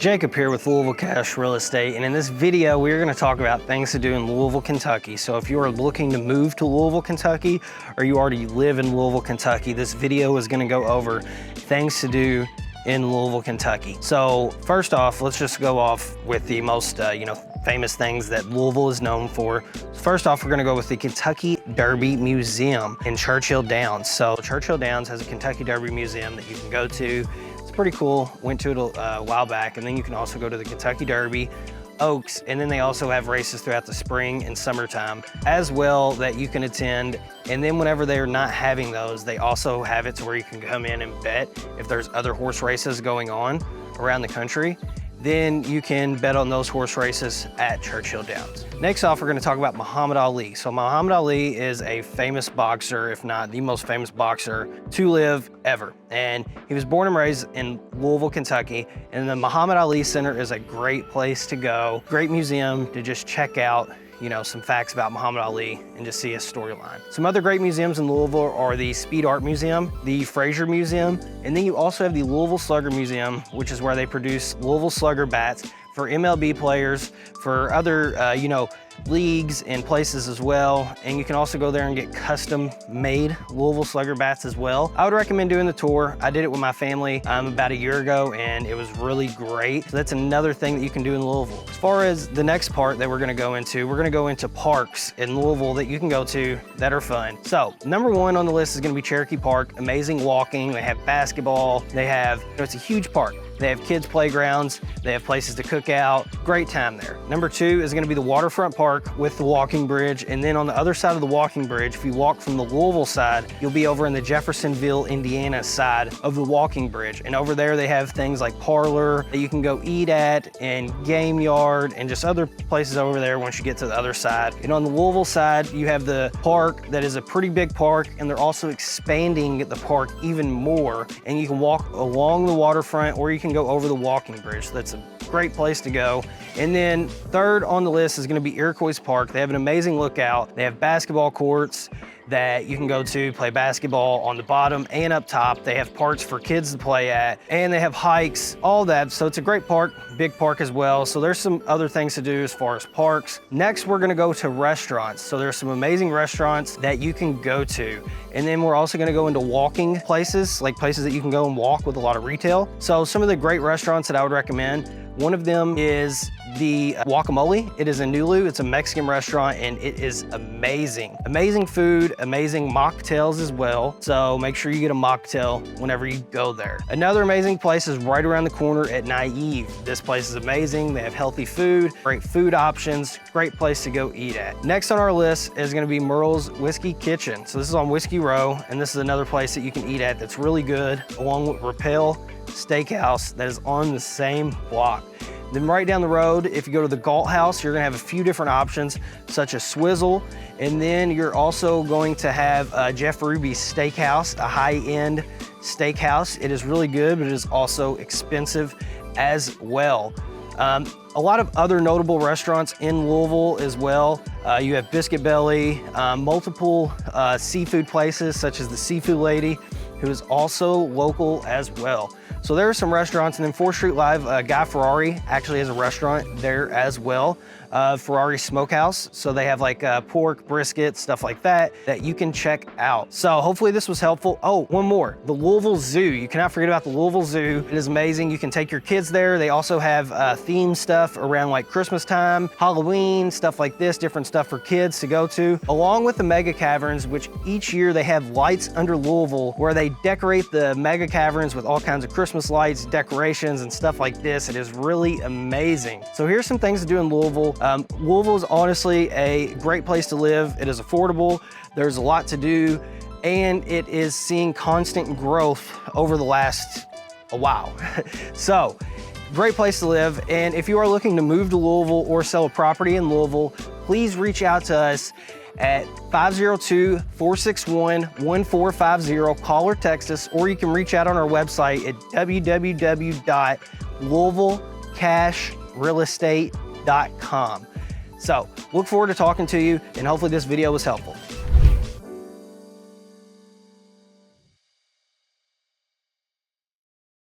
Jacob here with Louisville Cash Real Estate, and in this video we're going to talk about things to do in Louisville, Kentucky. So if you are looking to move to Louisville, Kentucky, or you already live in Louisville, Kentucky, this video is going to go over things to do in Louisville, Kentucky. So first off, let's just go off with the most famous things that Louisville is known for. First off, we're going to go with the Kentucky Derby Museum in Churchill Downs. So Churchill Downs has a Kentucky Derby Museum that you can go to. Pretty cool. Went to it a while back. And then you can also go to the Kentucky Derby, Oaks, and then they also have races throughout the spring and summertime as well that you can attend. And then whenever they're not having those, they also have it to where you can come in and bet if there's other horse races going on around the country. Then you can bet on those horse races at Churchill Downs. Next off, we're going to talk about Muhammad Ali. So Muhammad Ali is a famous boxer, if not the most famous boxer to live ever. And he was born and raised in Louisville, Kentucky. And the Muhammad Ali Center is a great place to go, great museum to just check out, some facts about Muhammad Ali and just see his storyline. Some other great museums in Louisville are the Speed Art Museum, the Fraser Museum, and then you also have the Louisville Slugger Museum, which is where they produce Louisville Slugger bats for MLB players, for other, leagues and places as well. And you can also go there and get custom made Louisville Slugger bats as well. I would recommend doing the tour. I did it with my family about a year ago and it was really great. So that's another thing that you can do in Louisville. As far as the next part that we're gonna go into parks in Louisville that you can go to that are fun. So number one on the list is gonna be Cherokee Park. Amazing walking, they have basketball, they have, it's a huge park. They have kids' playgrounds, they have places to cook out, great time there. Number two is gonna be the waterfront park with the walking bridge, and then on the other side of the walking bridge, if you walk from the Louisville side, you'll be over in the Jeffersonville, Indiana side of the walking bridge. And over there they have things like Parlor that you can go eat at, and Game Yard, and just other places over there once you get to the other side. And on the Louisville side, you have the park that is a pretty big park, and they're also expanding the park even more. And you can walk along the waterfront, or you can go over the walking bridge. So that's a great place to go. And then third on the list is gonna be Iroquois Park. They have an amazing lookout. They have basketball courts that you can go to, play basketball on the bottom and up top. They have parks for kids to play at, and they have hikes, all that. So it's a great park, big park as well. So there's some other things to do as far as parks. Next, we're gonna go to restaurants. So there's some amazing restaurants that you can go to. And then we're also gonna go into walking places, like places that you can go and walk with a lot of retail. So some of the great restaurants that I would recommend, one of them is the Guacamole. It is in Nulu. It's a Mexican restaurant and it is amazing. Amazing food, amazing mocktails as well. So make sure you get a mocktail whenever you go there. Another amazing place is right around the corner at Naive. This place is amazing. They have healthy food, great food options, great place to go eat at. Next on our list is gonna be Merle's Whiskey Kitchen. So this is on Whiskey Row, and this is another place that you can eat at that's really good, along with Rappel Steakhouse that is on the same block. Then right down the road, if you go to the Galt House, you're gonna have a few different options, such as Swizzle, and then you're also going to have Jeff Ruby's Steakhouse, a high-end steakhouse. It is really good, but it is also expensive as well. A lot of other notable restaurants in Louisville as well. You have Biscuit Belly, multiple seafood places, such as the Seafood Lady, who is also local as well. So there are some restaurants, and then 4th Street Live, Guy Ferrari actually has a restaurant there as well. Ferrari Smokehouse. So they have like pork, brisket, stuff like that you can check out. So hopefully this was helpful. Oh, one more, the Louisville Zoo. You cannot forget about the Louisville Zoo. It is amazing. You can take your kids there. They also have theme stuff around like Christmas time, Halloween, stuff like this, different stuff for kids to go to, along with the Mega Caverns, which each year they have lights under Louisville where they decorate the Mega Caverns with all kinds of Christmas lights, decorations, and stuff like this. It is really amazing. So here's some things to do in Louisville. Louisville is honestly a great place to live. It is affordable, there's a lot to do, and it is seeing constant growth over the last a while. So, great place to live, and if you are looking to move to Louisville or sell a property in Louisville, please reach out to us at 502-461-1450. Call or text us, or you can reach out on our website at www.louisvillecashrealestate.com. So look forward to talking to you, and hopefully this video was helpful.